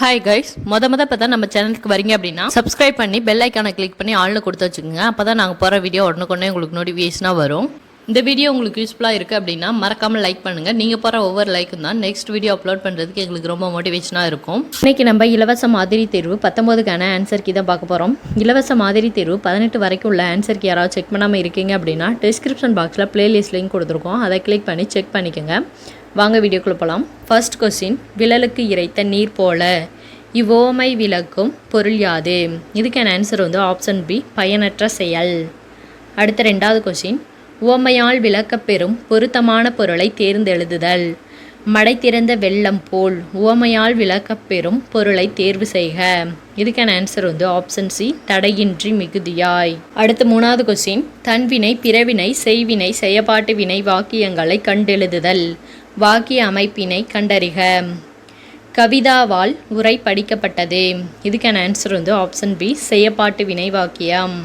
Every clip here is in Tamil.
ஹாய் கைஸ், மொத இப்போ தான் நம்ம சேனலுக்கு வரீங்க அப்படின்னா சப்ஸ்கிரைப் பண்ணி பெல் ஐக்கானை கிளிக் பண்ணி ஆள்னு கொடுத்து வச்சுக்கோங்க. அப்போ தான் நாங்கள் போகிற வீடியோ உடனுக்குடனே உங்களுக்கு நோட்டிஃபிகேஷனாக வரும். இந்த வீடியோ உங்களுக்கு யூஸ்ஃபுல்லாக இருக்குது அப்படின்னா மறக்காமல் லைக் பண்ணுங்கள். நீங்கள் போகிற ஒவ்வொரு லைக்கும் தான் நெக்ஸ்ட் வீடியோ அப்லோட் பண்ணுறதுக்கு எங்களுக்கு ரொம்ப மோட்டிவேஷனாக இருக்கும். இன்றைக்கி நம்ம இலவச மாதிரி தேர்வு 19க்கான ஆன்சர் கீ தான் பார்க்க போகிறோம். இலவச மாதிரி தேர்வு 18 வரைக்கும் உள்ள ஆன்சர் கீ யாராவது செக் பண்ணாமல் இருக்கீங்க அப்படின்னா டிஸ்கிரிப்ஷன் பாக்ஸில் பிளேலிஸ்ட் லிங்க் கொடுத்துருக்கோம். அதை கிளிக் பண்ணி செக் பண்ணிக்கோங்க. வாங்க வீடியோக்குள்ளே போகலாம். ஃபர்ஸ்ட் கொஸ்டின், விழலுக்கு இறைத்த நீர் போல இவ்வோமை விளக்கும் பொருள் யாது? இதுக்கான ஆன்சர் ஆப்ஷன் பி, பயனற்ற செயல். அடுத்த ரெண்டாவது கொஸ்டின், உவமையால் விளக்கப்பெறும் பொருத்தமான பொருளை தேர்ந்தெழுதுதல். மடை திறந்த வெள்ளம் போல் உவமையால் விளக்கப்பெறும் பொருளை தேர்வு செய்க. இதுக்கான ஆன்சர் ஆப்ஷன் சி, தடையின்றி மிகுதியாய். அடுத்து மூணாவது கொஸ்டின், தன்வினை பிறவினை செய்வினை செயப்பாட்டு வினை வாக்கியங்களை கண்டெழுதுதல். வாக்கிய அமைப்பினை கண்டறிக. கவிதாவால் உரை படிக்கப்பட்டது. இதுக்கான ஆன்சர் ஆப்ஷன் பி, செயப்பாட்டு வினை வாக்கியம்.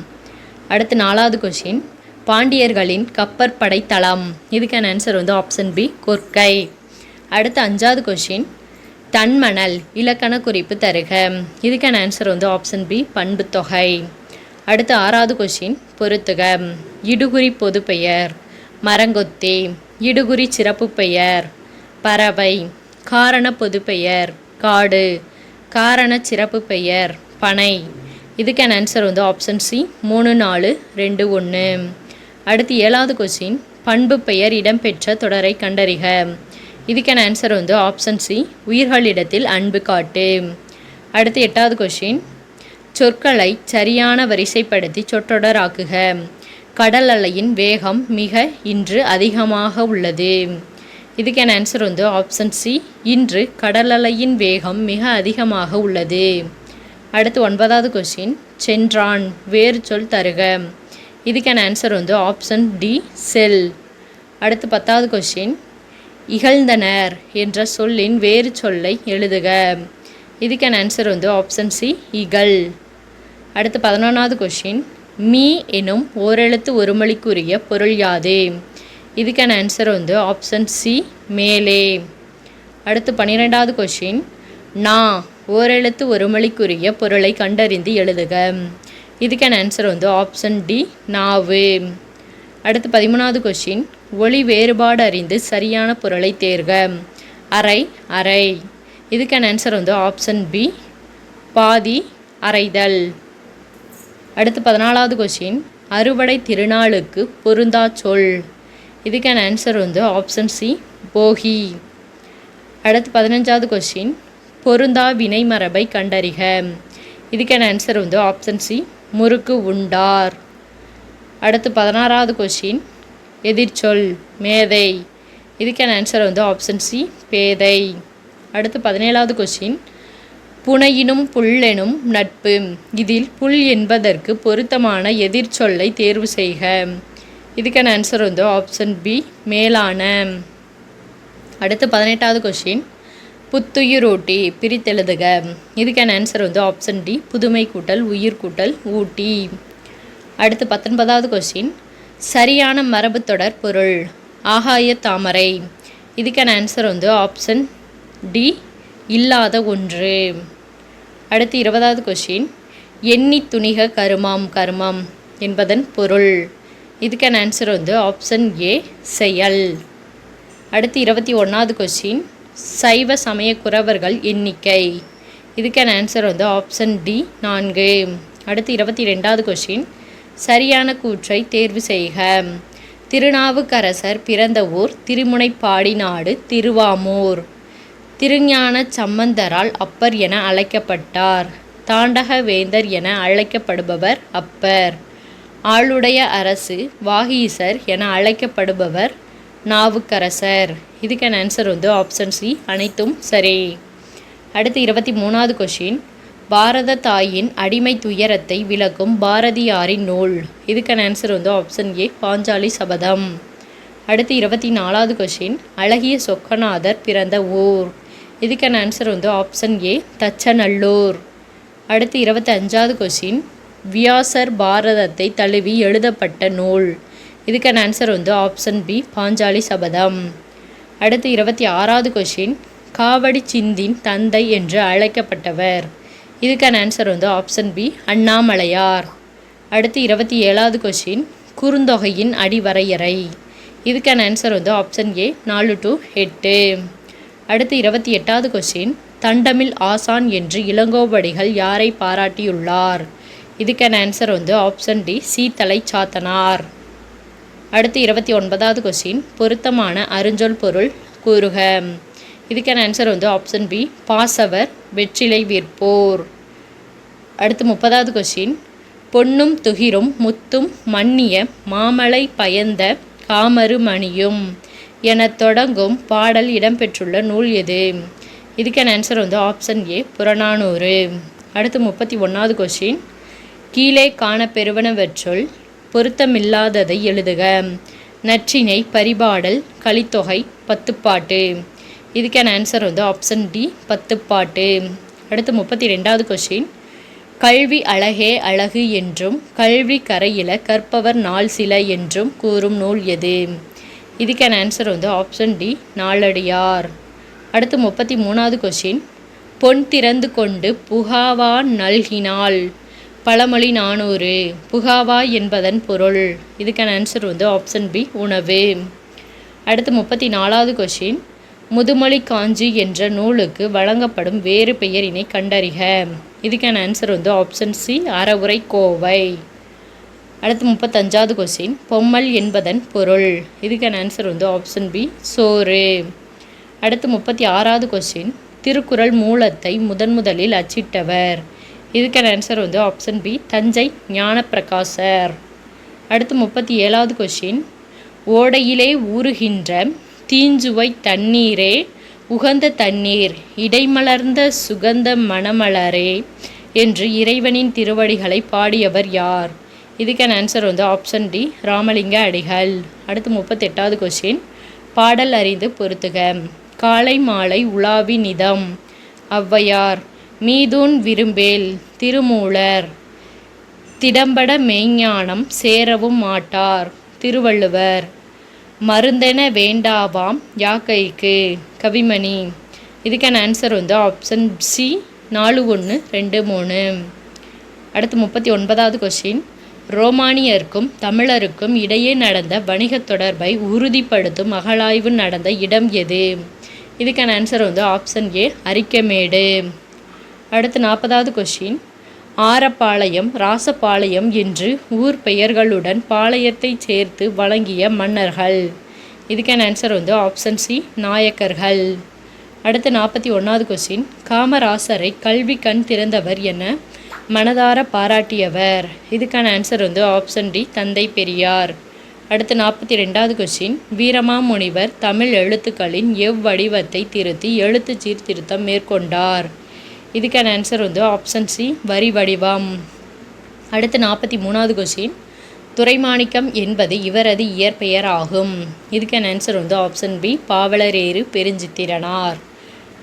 அடுத்து நாலாவது கொஸ்டின், பாண்டியர்களின் கப்பற்படை தளம். இதுக்கான ஆன்சர் ஆப்ஷன் பி, கொற்கை. அடுத்து அஞ்சாவது கொஸ்டின், தன்மணல் இலக்கண குறிப்பு தருக. இதுக்கான ஆன்சர் ஆப்ஷன் பி, பண்பு தொகை. அடுத்து ஆறாவது கொஸ்டின், பொறுத்துக. இடுகுறி பொது பெயர் மரங்கொத்தி, இடுகுறி சிறப்பு பெயர் பறவை, காரண பொது பெயர் காடு, காரண சிறப்பு பெயர் பனை. இதுக்கான ஆன்சர் ஆப்ஷன் சி, 3, 4, 2, 1. அடுத்து ஏழாவது கொஸ்டின், பண்பு பெயர் இடம்பெற்ற தொடரை கண்டறிக. இதுக்கான ஆன்சர் ஆப்ஷன் சி, உயிர்களிடத்தில் அன்பு காட்டு. அடுத்து எட்டாவது கொஸ்டின், சொற்களை சரியான வரிசைப்படுத்தி சொற்றொடராக்குக. கடல் அலையின் வேகம் மிக இன்று அதிகமாக உள்ளது. இதுக்கான ஆன்சர் ஆப்ஷன் சி, இன்று கடல் அலையின் வேகம் மிக அதிகமாக உள்ளது. அடுத்து ஒன்பதாவது கொஸ்டின், சென்றான் வேறு சொல் தருக. இதுக்கான ஆன்சர் ஆப்ஷன் டி, செல். அடுத்து 10வது கொஸ்டின், இகழ்ந்தனர் என்ற சொல்லின் வேறு சொல்லை எழுதுக. இதுக்கான ஆன்சர் ஆப்ஷன் சி, இகழ். அடுத்து 11வது கொஸ்டின், மீ எனும் ஓரெழுத்து ஒருமொழிக்குரிய பொருள் யாது? இதுக்கான ஆன்சர் ஆப்ஷன் சி, மேலே. அடுத்து 12வது கொஸ்டின், நா ஓரெழுத்து ஒருமொழிக்குரிய பொருளை கண்டறிந்து எழுதுக. இதுக்கான ஆன்சர் ஆப்ஷன் டி, நாவு. அடுத்து 13வது கொஸ்டின், ஒளி வேறுபாடு அறிந்து சரியான பொருளை தேர்க. அறை அறை. இதுக்கான ஆன்சர் ஆப்ஷன் பி, பாதி அறைதல். அடுத்து 14வது கொஸ்டின், அறுவடை திருநாளுக்கு பொருந்தா சொல். இதுக்கான ஆன்சர் ஆப்ஷன் சி, போகி. அடுத்து 15வது கொஸ்டின், பொருந்தா வினை மரபை கண்டறிக. இதுக்கான ஆன்சர் ஆப்ஷன் சி, முறுக்கு உண்டார். அடுத்து 16வது கொஸ்டின், எதிர்ச்சொல் மேதை. இதுக்கான ஆன்சர் ஆப்ஷன் சி, பேதை. அடுத்து 17வது கொஸ்டின், புனையினும் புல்லெனும் நட்பு. இதில் புல் என்பதற்கு பொருத்தமான எதிர்ச்சொல்லை தேர்வு செய்க. இதுக்கான ஆன்சர் ஆப்ஷன் பி, மேலான. அடுத்து 18வது கொஸ்டின், புத்துயிரூட்டி பிரித்தெழுதுக. இதுக்கான ஆன்சர் ஆப்ஷன் டி, புதுமை கூட்டல் உயிர் கூட்டல் ஊட்டி. அடுத்து 19வது கொஸ்டின், சரியான மரபு தொடர் பொருள் ஆகாய தாமரை. இதுக்கான ஆன்சர் ஆப்ஷன் டி, இல்லாத ஒன்று. அடுத்து 20வது கொஸ்டின், எண்ணி துணிக கருமம் கருமம் என்பதன் பொருள். இதுக்கான ஆன்சர் ஆப்ஷன் ஏ, செயல். அடுத்து 21வது கொஸ்டின், சைவ சமய குறவர்கள் எண்ணிக்கை. இதுக்கான ஆன்சர் ஆப்ஷன் டி, 4. அடுத்து 22வது கொஸ்டின், சரியான கூற்றை தேர்வு செய்க. திருநாவுக்கரசர் பிறந்த ஊர் திருமுனைப்பாடி நாடு திருவாமூர். திருஞான சம்பந்தரால் அப்பர் என அழைக்கப்பட்டார். தாண்டக வேந்தர் என அழைக்கப்படுபவர் அப்பர். ஆளுடைய அரசு வாகீசர் என அழைக்கப்படுபவர் நாவுக்கரசர். இதுக்கான ஆன்சர் ஆப்ஷன் சி, அனைத்தும் சரி. அடுத்து 23வது கொஸ்டின், பாரத தாயின் அடிமை துயரத்தை விளக்கும் பாரதியாரின் நூல். இதுக்கான answer option A, Panchali Sabatham. அடுத்து 24வது கொஸ்டின், அழகிய சொக்கநாதர் பிறந்த ஊர். இதுக்கான ஆன்சர் ஆப்ஷன் ஏ, தச்சநல்லூர். அடுத்து 25வது கொஸ்டின், வியாசர் பாரதத்தை தழுவி எழுதப்பட்ட நூல். இதுக்கான answer option B, Panchali Sabatham. அடுத்து 26வது கொஸ்டின், காவடி சிந்தின் தந்தை என்று அழைக்கப்பட்டவர்? இதுக்கான ஆன்சர் வந்து ஆப்ஷன் பி அண்ணாமலையார். அடுத்து 27வது கொஸ்டின், குறுந்தொகையின் அடிவரையறை. இதுக்கான ஆன்சர் வந்து ஆப்ஷன் ஏ 4 to 8. அடுத்து 28வது கொஸ்டின், தண்டமில் ஆசான் என்று இளங்கோவடிகள் யாரை பாராட்டியுள்ளார்? இதுக்கான ஆன்சர் வந்து ஆப்ஷன் டி சீத்தலை சாத்தனார். அடுத்து 29வது கொஸ்டின், பொருத்தமான அருஞ்சொல் பொருள் கூறுக. இதுக்கான ஆன்சர் வந்து ஆப்ஷன் பி பாசவர் வெற்றிலை விற்போர். அடுத்து 30வது கொஸ்டின், பொன்னும் துகிரும் முத்தும் மன்னிய மாமலை பயந்த காமரு மணியும் என தொடங்கும் பாடல் இடம்பெற்றுள்ள நூல் எது? இதுக்கான ஆன்சர் வந்து ஆப்ஷன் ஏ புறநானூறு. அடுத்து 31வது கொஸ்டின், கீழே காணப்பெறுவனவற்றுள் பொருத்தமில்லாததை எழுதுக. நற்றிணை, பரிபாடல், கலித்தொகை, பத்துப்பாட்டு. இதுக்கான ஆன்சர் வந்து ஆப்ஷன் டி பத்துப்பாட்டு. அடுத்து 32வது கொஸ்டின், கல்வி அழகே அழகு என்றும் கல்வி கரையில கற்பவர் நாள் சில என்றும் கூறும் நூல் எது? இதுக்கான ஆன்சர் வந்து ஆப்ஷன் டி நாலடியார். அடுத்து 33வது கொஸ்டின், பொன் திறந்து கொண்டு புகாவா நல்கினாள். பழமொழி 400. புகாவா என்பதன் பொருள். இதுக்கான ஆன்சர் வந்து ஆப்ஷன் பி உணவு. அடுத்து 34வது கொஸ்டின், முதுமொழி காஞ்சி என்ற நூலுக்கு வழங்கப்படும் வேறு பெயரினை கண்டறிக. இதுக்கான ஆன்சர் வந்து ஆப்ஷன் சி அறவுரை கோவை. அடுத்து 35வது கொஸ்டின், பொம்மல் என்பதன் பொருள். இதுக்கான ஆன்சர் வந்து ஆப்ஷன் பி சோறு. அடுத்து 36வது கொஸ்டின், திருக்குறள் மூலத்தை முதலில் அச்சிட்டவர். இதுக்கான ஆன்சர் வந்து ஆப்ஷன் பி தஞ்சை ஞானப்பிரகாசர். அடுத்து 37வது கொஸ்டின், ஓடையிலே ஊறுகின்ற தீஞ்சுவை தண்ணீரே உகந்த தண்ணீர் இடைமலர்ந்த சுகந்த மணமலரே என்று இறைவனின் திருவடிகளை பாடியவர் யார்? இதுக்கான ஆன்சர் வந்து ஆப்ஷன் டி ராமலிங்க அடிகள். அடுத்து 38வது கொஸ்டின், பாடல் அறிந்து பொறுத்துக. காலை மாலை உலாவி நிதம் ஔவையார். மீதூன் விரும்பேல் திருமூலர். திடம்பட மெய்ஞானம் சேரவும் மாட்டார் திருவள்ளுவர். மருந்தென வேண்டாவாம் யாக்கைக்கு கவிமணி. இதுக்கான ஆன்சர் வந்து ஆப்ஷன் சி 4, 1, 2, 3. அடுத்து 39வது கொஸ்டின், ரோமானியருக்கும் தமிழருக்கும் இடையே நடந்த வணிக தொடர்பை உறுதிப்படுத்தும் அகழாய்வு நடந்த இடம் எது? இதுக்கான ஆன்சர் வந்து ஆப்ஷன் ஏ அரிக்கமேடு. அடுத்து 40வது கொஸ்டின், ஆரப்பாளையம், ராசபாளையம் என்று ஊர் பெயர்களுடன் பாளையத்தை சேர்த்து வழங்கிய மன்னர்கள். இதுக்கான ஆன்சர் வந்து ஆப்ஷன் சி நாயக்கர்கள். அடுத்து 41வது கொஸ்டின், காமராசரை கல்வி கண் திறந்தவர் என மனதார பாராட்டியவர். இதுக்கான ஆன்சர் வந்து ஆப்ஷன் டி தந்தை பெரியார். அடுத்து 42வது கொஸ்டின், வீரமாமுனிவர் தமிழ் எழுத்துக்களின் எவ்வடிவத்தை திருத்தி எழுத்து சீர்திருத்தம் மேற்கொண்டார். இதுக்கான ஆன்சர் வந்து ஆப்ஷன் சி வரி வடிவம். அடுத்து 43வது கொஸ்டின், துரைமாணிக்கம் என்பது இவரது இயற்பெயர் ஆகும். இதுக்கான ஆன்சர் வந்து ஆப்ஷன் பி பாவலரேறு பெருஞ்சித்திரனார்.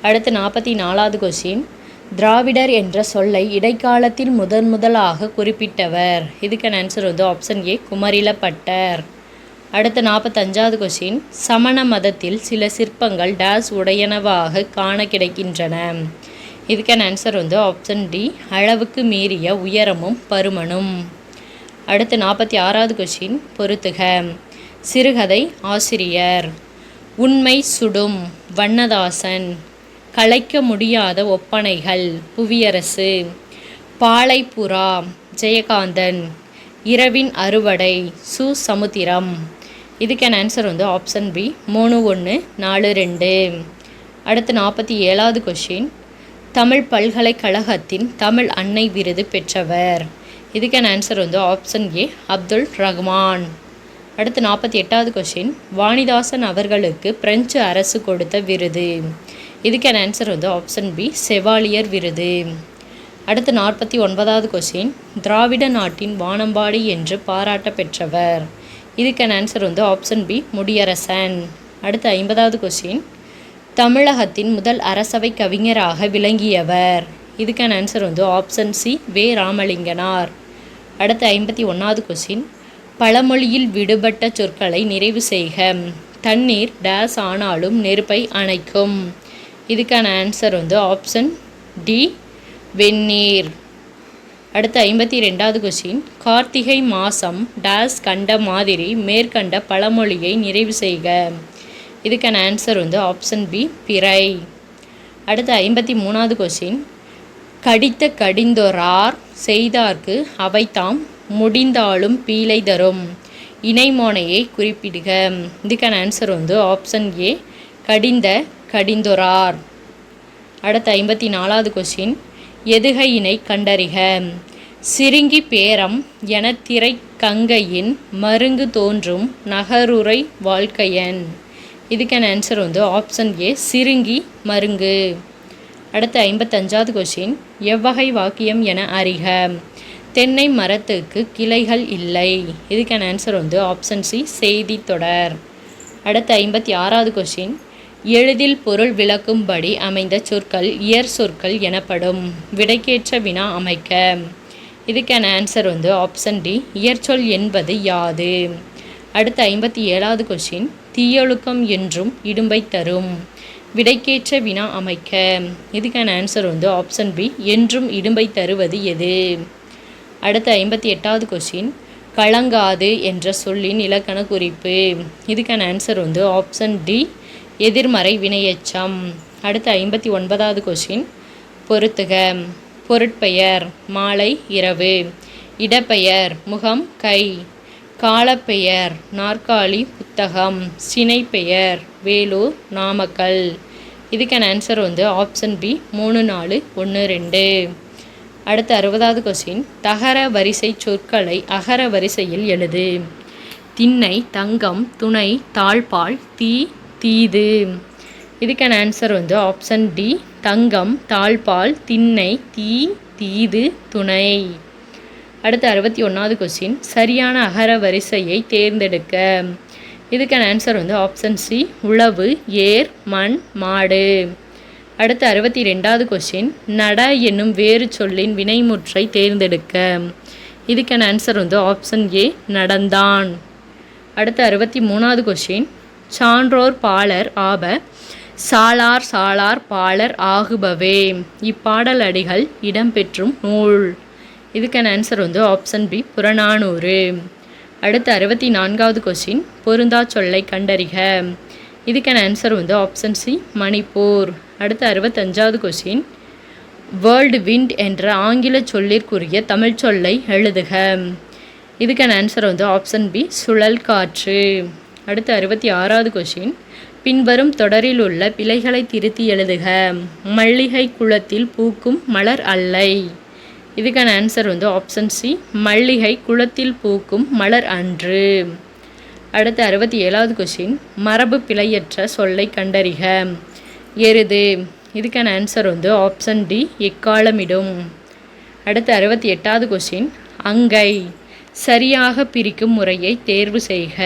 அடுத்து 44வது கொஸ்டின், திராவிடர் என்ற சொல்லை இடைக்காலத்தில் முதலாக குறிப்பிட்டவர். இதுக்கான ஆன்சர் வந்து ஆப்ஷன் ஏ குமரிலப்பட்டர். அடுத்து 45வது கொஸ்டின், சமண மதத்தில் சில சிற்பங்கள் டேஸ் உடையனவாக காண கிடைக்கின்றன. இதுக்கான ஆன்சர் வந்து ஆப்ஷன் டி அளவுக்கு மீறிய உயரமும் பருமனும். அடுத்து 46வது கொஸ்டின் பொறுத்துக. சிறுகதை ஆசிரியர். உண்மை சுடும் வண்ணதாசன். கலைக்க முடியாத ஒப்பனைகள் புவியரசு. பாலைப்புறா ஜெயகாந்தன். இரவின் அறுவடை சு சமுத்திரம். இதுக்கான ஆன்சர் வந்து ஆப்ஷன் பி 3, 1, 4, 2. அடுத்து 47வது கொஸ்டின், தமிழ் பல்கலைக்கழகத்தின் தமிழ் அன்னை விருது பெற்றவர். இதுக்கான ஆன்சர் வந்து ஆப்ஷன் ஏ அப்துல் ரஹ்மான். அடுத்து 48வது கொஸ்டின், வாணிதாசன் அவர்களுக்கு பிரெஞ்சு அரசு கொடுத்த விருது. இதுக்கான ஆன்சர் வந்து ஆப்ஷன் பி செவாலியர் விருது. அடுத்து 49வது கொஸ்டின், திராவிட நாட்டின் வானம்பாடி என்று பாராட்ட பெற்றவர். இதுக்கான ஆன்சர் வந்து ஆப்ஷன் பி முடியரசன். அடுத்து 50வது கொஸ்டின், தமிழகத்தின் முதல் அரசவை கவிஞராக விளங்கியவர். இதுக்கான ஆன்சர் வந்து ஆப்ஷன் சி வே ராமலிங்கனார். அடுத்து 51வது கொஸ்டின், பழமொழியில் விடுபட்ட சொற்களை நிறைவு செய்க. தண்ணீர் டேஸ் ஆனாலும் நெருப்பை அணைக்கும். இதுக்கான ஆன்சர் வந்து ஆப்ஷன் டி வெந்நீர். அடுத்து 52வது கொஸ்டின். கார்த்திகை மாதம் டேஸ் கண்ட மாதிரி மேற்கண்ட பழமொழியை நிறைவு செய்க. இதுக்கான ஆன்சர் வந்து ஆப்ஷன் பி பிறை. அடுத்து 53வது கொஸ்டின். கடித்த கடிந்தொரார் செய்தார்க்கு அவைத்தாம் முடிந்தாலும் பீலை தரும் இணைமோனையை குறிப்பிடுக. இதுக்கான ஆன்சர் வந்து ஆப்ஷன் ஏ கடிந்த கடிந்தொரார். அடுத்து 54வது கொஸ்டின். எதுகையினை கண்டறிக. சிறுங்கி பேரம் என திரை கங்கையின் மருங்கு தோன்றும் நகருரை வாழ்க்கையன். இதுக்கான ஆன்சர் வந்து ஆப்ஷன் ஏ சிறுங்கி மருங்கு. அடுத்து 55வது கொஸ்டின். எவ்வகை வாக்கியம் என அறிக. தென்னை மரத்துக்கு கிளைகள் இல்லை. இதுக்கான ஆன்சர் வந்து ஆப்ஷன் சி செய்தி தொடர். அடுத்து 56வது கொஸ்டின். எளிதில் பொருள் விளக்கும்படி அமைந்த சொற்கள் இயற் சொற்கள் எனப்படும். விடைக்கேற்ற வினா அமைக்க. இதுக்கான ஆன்சர் வந்து ஆப்ஷன் டி இயற்சொல் என்பது யாது. அடுத்து 57வது கொஸ்டின். தீயொழுக்கம் என்றும் இடும்பை தரும். விடைக்கேற்ற வினா அமைக்க. இதுக்கான ஆன்சர் வந்து ஆப்ஷன் பி என்றும் இடும்பை தருவது எது. அடுத்து 58வது கொஸ்டின். கலங்காது என்ற சொல்லின் இலக்கண குறிப்பு. இதுக்கான ஆன்சர் வந்து ஆப்ஷன் டி எதிர்மறை வினையெச்சம். அடுத்து 59வது கொஸ்டின். பொறுத்துக. பொருட்பெயர் மாலை இரவு. இடப்பெயர் முகம் கை. காலப்பெயர் நாற்காலி புத்தகம். சினைப்பெயர் வேலூர் நாமக்கல். இதுக்கான ஆன்சர் வந்து ஆப்ஷன் பி 3 4 1 2. அடுத்து 60வது கொஸ்டின். தகர வரிசை சொற்களை அகர வரிசையில் எழுது. திண்ணை தங்கம் துணை தாழ்பால் தீ தீது. இதுக்கான ஆன்சர் வந்து ஆப்ஷன் டி தங்கம் தாழ்பால் திண்ணை தீ தீது துணை. அடுத்து 61வது கொஸ்டின். சரியான அகர வரிசையை தேர்ந்தெடுக்க. இதுக்கான ஆன்சர் வந்து ஆப்ஷன் சி உழவு ஏர் மண் மாடு. அடுத்து 62வது கொஸ்டின். நட என்னும் வேறு சொல்லின் வினைமுற்றை தேர்ந்தெடுக்க. இதுக்கான ஆன்சர் வந்து ஆப்ஷன் ஏ நடந்தான். அடுத்து 63வது கொஸ்டின். சான்றோர் பாலர் ஆப சாலார் சாலார் பாலர் ஆகுபவே இப்பாடல் அடிகள் இடம்பெற்றும் நூல். இதுக்கான ஆன்சர் வந்து ஆப்ஷன் பி புறநானூறு. அடுத்து 64வது கொஸ்டின். பொருந்தா சொல்லை கண்டறிக. இதுக்கான ஆன்சர் வந்து ஆப்ஷன் சி மணிப்பூர். அடுத்து 65வது கொஸ்டின். வேர்ல்டு விண்ட் என்ற ஆங்கில சொல்லிற்குரிய தமிழ் சொல்லை எழுதுக. இதுக்கான ஆன்சர் வந்து ஆப்ஷன் பி சுழல் காற்று. அடுத்து 66வது கொஸ்டின். பின்வரும் தொடரில் உள்ள பிழைகளை திருத்தி எழுதுக. மல்லிகை குளத்தில் பூக்கும் மலர் அல்லை. இதுக்கான ஆன்சர் வந்து ஆப்ஷன் சி மல்லிகை குளத்தில் பூக்கும் மலர் அன்று. அடுத்து 67வது கொஸ்டின். மரபு பிழையற்ற சொல்லை கண்டறிக. எருது. இதுக்கான ஆன்சர் வந்து ஆப்ஷன் டி எக்காலமிடும். அடுத்து 68வது கொஸ்டின். அங்கை. சரியாக பிரிக்கும் முறையை தேர்வு செய்க.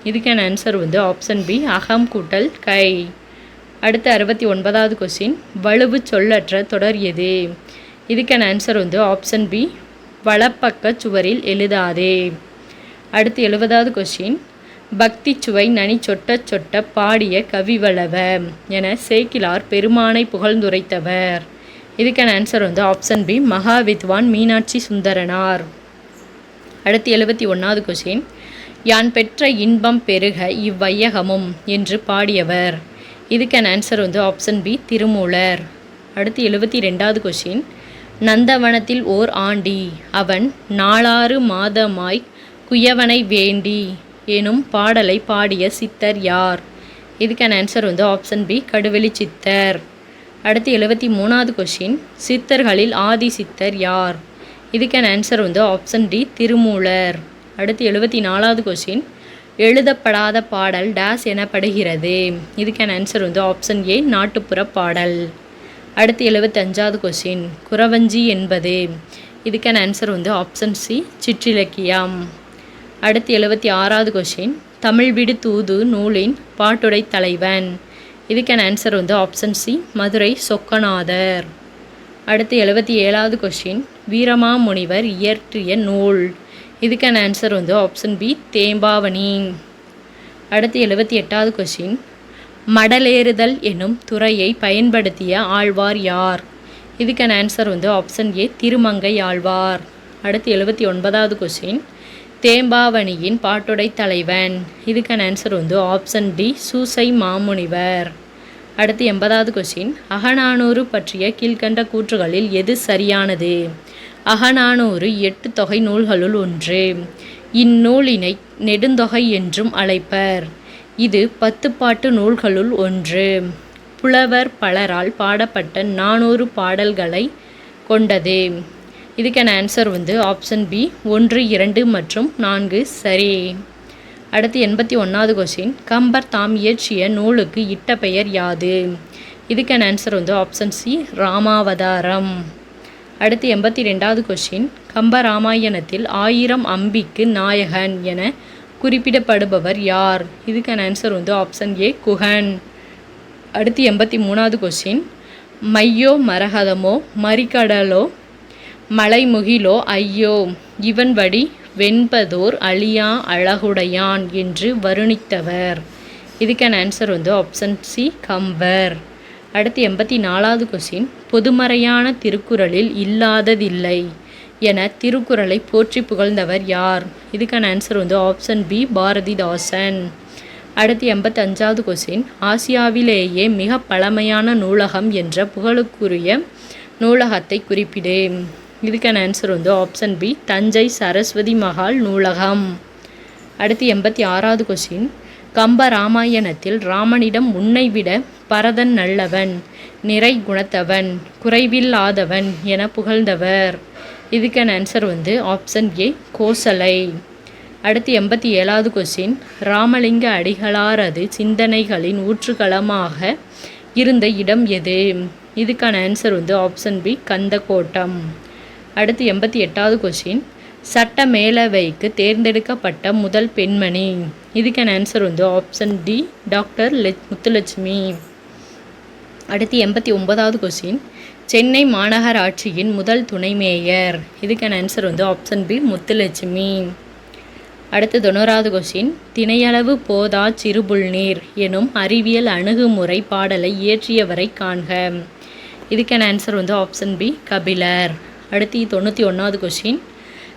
இதுக்கான ஆன்சர் வந்து ஆப்ஷன் பி அகம் கூட்டல் கை. அடுத்து 69வது கொஸ்டின். வலுவு சொல்லற்ற தொடர் எது. இதுக்கான ஆன்சர் வந்து ஆப்ஷன் பி வலப்பக்க சுவரில் எழுதாதே. அடுத்து 70வது கொஸ்டின். பக்தி சுவை நனி சொட்ட சொட்ட பாடிய கவிவளவ என சேக்கிலார் பெருமானை புகழ்ந்துரைத்தவர். இதுக்கான ஆன்சர் வந்து ஆப்ஷன் பி மகாவித்வான் மீனாட்சி சுந்தரனார். அடுத்து 71வது கொஸ்டின். யான் பெற்ற இன்பம் பெருக இவ்வையகமும் என்று பாடியவர். இதுக்கான ஆன்சர் வந்து ஆப்ஷன் பி திருமூலர். அடுத்து 72வது கொஸ்டின். நந்தவனத்தில் ஓர் ஆண்டி அவன் 4 மாதமாய் குயவனை வேண்டி எனும் பாடலை பாடிய சித்தர் யார். இதுக்கான ஆன்சர் வந்து ஆப்ஷன் பி கடுவெளி சித்தர். அடுத்து 73வது கொஸ்டின். சித்தர்களில் ஆதி சித்தர் யார். இதுக்கான ஆன்சர் வந்து ஆப்ஷன் டி திருமூலர். அடுத்து 74வது கொஸ்டின். எழுதப்படாத பாடல் டேஸ் எனப்படுகிறது. இதுக்கான ஆன்சர் வந்து ஆப்ஷன் ஏ நாட்டுப்புற பாடல். அடுத்து 75வது கொஸ்டின். குறவஞ்சி என்பது. இதுக்கான ஆன்சர் வந்து ஆப்ஷன் சி சிற்றிலக்கியம். அடுத்து 76வது கொஸ்டின். தமிழ் விடு தூது நூலின் பாட்டுடை தலைவன். இதுக்கான ஆன்சர் வந்து ஆப்ஷன் சி மதுரை சொக்கநாதர். அடுத்து 77வது கொஸ்டின். வீரமாமுனிவர் இயற்றிய நூல். இதுக்கான ஆன்சர் வந்து ஆப்ஷன் பி தேம்பாவணி. அடுத்து 78வது கொஸ்டின். மடலேறுதல் எனும் துறையை பயன்படுத்திய ஆழ்வார் யார்? இதுக்கான ஆன்சர் வந்து ஆப்ஷன் ஏ திருமங்கை ஆழ்வார். அடுத்து 79வது கொஸ்டின், தேம்பாவணியின் பாட்டுடை தலைவன். இதுக்கான ஆன்சர் வந்து ஆப்ஷன் டி சூசை மாமுனிவர். அடுத்து 80வது கொஸ்டின், அகநானூறு பற்றிய கீழ்கண்ட கூற்றுகளில் எது சரியானது? அகநானூறு 8 தொகை நூல்களுள் ஒன்று. இந்நூலினை நெடுந்தொகை என்றும் அழைப்பர். இது 10 பாட்டு நூல்களுள் ஒன்று. புலவர் பலரால் பாடப்பட்ட 400 பாடல்களை கொண்டது. இதுக்கான ஆன்சர் வந்து ஆப்ஷன் பி 1, 2 மற்றும் 4 சரி. அடுத்து 81வது கொஸ்டின், கம்பர் தாம் இயற்றிய நூலுக்கு இட்ட பெயர் யாது? இதுக்கான ஆன்சர் வந்து ஆப்ஷன் சி ராமாவதாரம். அடுத்து 82வது கொஸ்டின், கம்ப ராமாயணத்தில் 1000 அம்பிக்கு நாயகன் என குறிப்பிடப்படுபவர் யார்? இதுக்கான ஆன்சர் வந்து ஆப்ஷன் ஏ குகன். அடுத்து 83வது கொஸ்டின், மையோ மரகதமோ மறிகடலோ மலைமுகிலோ ஐயோ இவன் வடி வெண்பதோர் அழியா அழகுடையான் என்று வருணித்தவர். இதுக்கான ஆன்சர் வந்து ஆப்ஷன் சி கம்பர். அடுத்து 84வது கொஸ்டின், பொதுமறையான திருக்குறளில் இல்லாததில்லை என திருக்குறளை போற்றி புகழ்ந்தவர் யார்? இதுக்கான ஆன்சர் வந்து ஆப்ஷன் பி பாரதிதாசன். அடுத்து 85வது கொஸ்டின், ஆசியாவிலேயே மிக பழமையான நூலகம் என்ற புகழுக்குரிய நூலகத்தை குறிப்பிடு. இதுக்கான ஆன்சர் வந்து ஆப்ஷன் பி தஞ்சை சரஸ்வதி மகால் நூலகம். அடுத்து 86வது கொஸ்டின், கம்ப ராமாயணத்தில் ராமனிடம் உன்னை விட பரதன் நல்லவன், நிறை குணத்தவன், குறைவில்லாதவன் என புகழ்ந்தவர். இதுக்கான ஆன்சர் வந்து ஆப்ஷன் ஏ கோசலை. அடுத்து 87வது கொஸ்டின், ராமலிங்க அடிகளாரது சிந்தனைகளின் ஊற்றுக்களமாக இருந்த இடம் எது? இதுக்கான ஆன்சர் வந்து ஆப்ஷன் பி கந்தக்கோட்டம். அடுத்து 88வது கொஸ்டின், சட்ட மேலவைக்கு தேர்ந்தெடுக்கப்பட்ட முதல் பெண்மணி. இதுக்கான ஆன்சர் வந்து ஆப்ஷன் டி டாக்டர் முத்துலட்சுமி. அடுத்து 89வது கொஸ்டின், சென்னை மாநகராட்சியின் முதல் துணை மேயர். இதுக்கான ஆன்சர் வந்து ஆப்ஷன் பி முத்துலட்சுமி. அடுத்து 90வது கொஸ்டின், திணையளவு போதா சிறுபுல்நீர் எனும் அறிவியல் அணுகுமுறை பாடலை இயற்றியவரை காண்க. இதுக்கான ஆன்சர் வந்து ஆப்ஷன் பி கபிலர். அடுத்து 91வது கொஸ்டின்,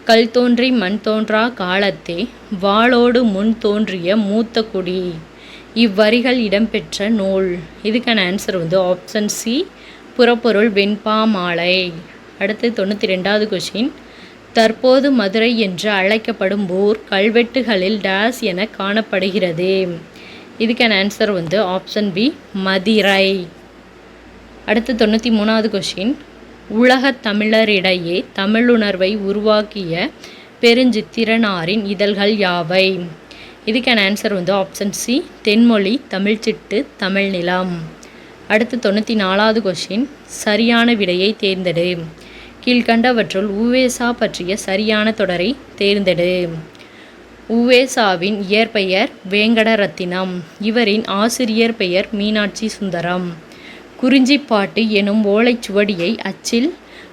கல் தோன்றி மண் தோன்றா காலத்தே வாளோடு முன் தோன்றிய மூத்த குடி. இவ்வரிகள் இடம்பெற்ற நூல். இதுக்கான ஆன்சர் வந்து ஆப்ஷன் சி புறப்பொருள் வெண்பா மாலை. அடுத்து 92வது கொஸ்டின், தற்போது மதுரை என்று அழைக்கப்படும் ஊர் கல்வெட்டுகளில் டேஸ் என காணப்படுகிறது. இதுக்கான ஆன்சர் வந்து ஆப்ஷன் பி மதிரை. அடுத்து 93வது கொஸ்டின், உலகத் தமிழரிடையே தமிழுணர்வை உருவாக்கிய பெருஞ்சித்திரனாரின் இதழ்கள் யாவை? இதுக்கான ஆன்சர் வந்து ஆப்ஷன் சி தென்மொழி, தமிழ்ச்சிட்டு, தமிழ் நிலம். அடுத்து 94வது கொஸ்டின், சரியான விடையை தேர்ந்தெடு. கீழ்கண்டவற்றுள் உவேசா பற்றிய சரியான தொடரை தேர்ந்தெடு. உவேசாவின் இயற்பெயர் வேங்கடரத்தினம். இவரின் ஆசிரியர் பெயர் மீனாட்சி சுந்தரம். குறிஞ்சிப்பாட்டு எனும் ஓலைச்சுவடியை அச்சில்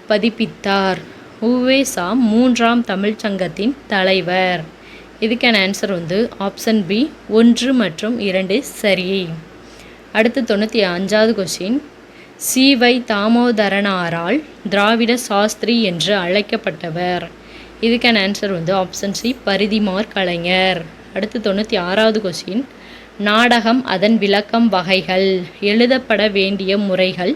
பதிப்பித்தார். உவேசா 3ஆம் தமிழ்ச் சங்கத்தின் தலைவர். இதுக்கான ஆன்சர் வந்து ஆப்ஷன் பி 1 மற்றும் 2 சரி. அடுத்து 95வது கொஸ்டின், சி.வை. தாமோதரனாரால் திராவிட சாஸ்திரி என்று அழைக்கப்பட்டவர். இதுக்கான ஆன்சர் வந்து ஆப்ஷன் சி பரிதிமார் கலைஞர். அடுத்து 96வது கொஸ்டின், நாடகம் அதன் விளக்கம் வகைகள், எழுதப்பட வேண்டிய முறைகள்,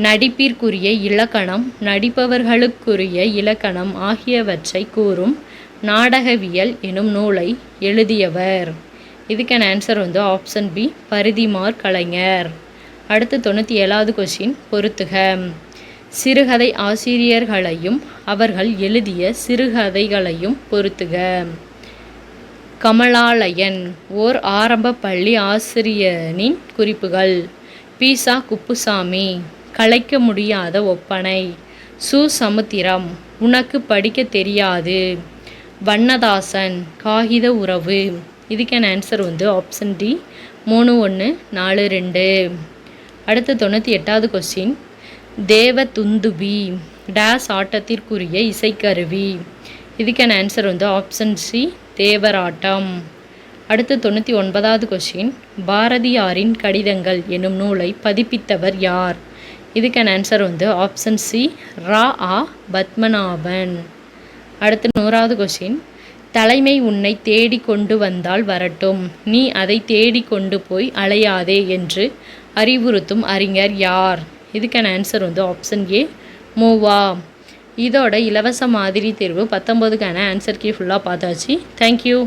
நடிப்பிற்குரிய இலக்கணம், நடிப்பவர்களுக்குரிய இலக்கணம் ஆகியவற்றை கூறும் நாடகவியல் எனும் நூலை எழுதியவர். இதுக்கான ஆன்சர் வந்து ஆப்ஷன் பி பரிதிமார் கலைஞர். அடுத்து 97வது கொஸ்டின், பொறுத்துக. சிறுகதை ஆசிரியர்களையும் அவர்கள் எழுதிய சிறுகதைகளையும் பொறுத்துக. கமலாலயன் ஓர் ஆரம்ப பள்ளி ஆசிரியனின் குறிப்புகள். பீசா குப்புசாமி கலைக்க முடியாத ஒப்பனை. சு சமுத்திரம் உனக்கு படிக்க தெரியாது. வண்ணதாசன் காகித உறவு. இதுக்கான ஆன்சர் வந்து ஆப்ஷன் டி 3142. அடுத்து 98வது கொஸ்டின், தேவதுந்துபி டேஸ் ஆட்டத்திற்குரிய இசைக்கருவி. இதுக்கான ஆன்சர் வந்து ஆப்ஷன் சி தேவராட்டம். அடுத்து 99வது கொஷின், பாரதியாரின் கடிதங்கள் என்னும் நூலை பதிப்பித்தவர் யார்? இதுக்கான ஆன்சர் வந்து ஆப்ஷன் சி, ரா. பத்மநாபன். அடுத்து 100வது கொஷின், தலைமை உன்னை தேடி கொண்டு வந்தால் வரட்டும், நீ அதை தேடி கொண்டு போய் அலையாதே என்று அறிவுறுத்தும் அறிஞர் யார்? இதுக்கான ஆன்சர் வந்து ஆப்ஷன் ஏ, மூவா. இதோட இலவச மாதிரி தேர்வு 19க்கான ஆன்சர் கீ ஃபுல்லாக பார்த்தாச்சு. தேங்க்யூ.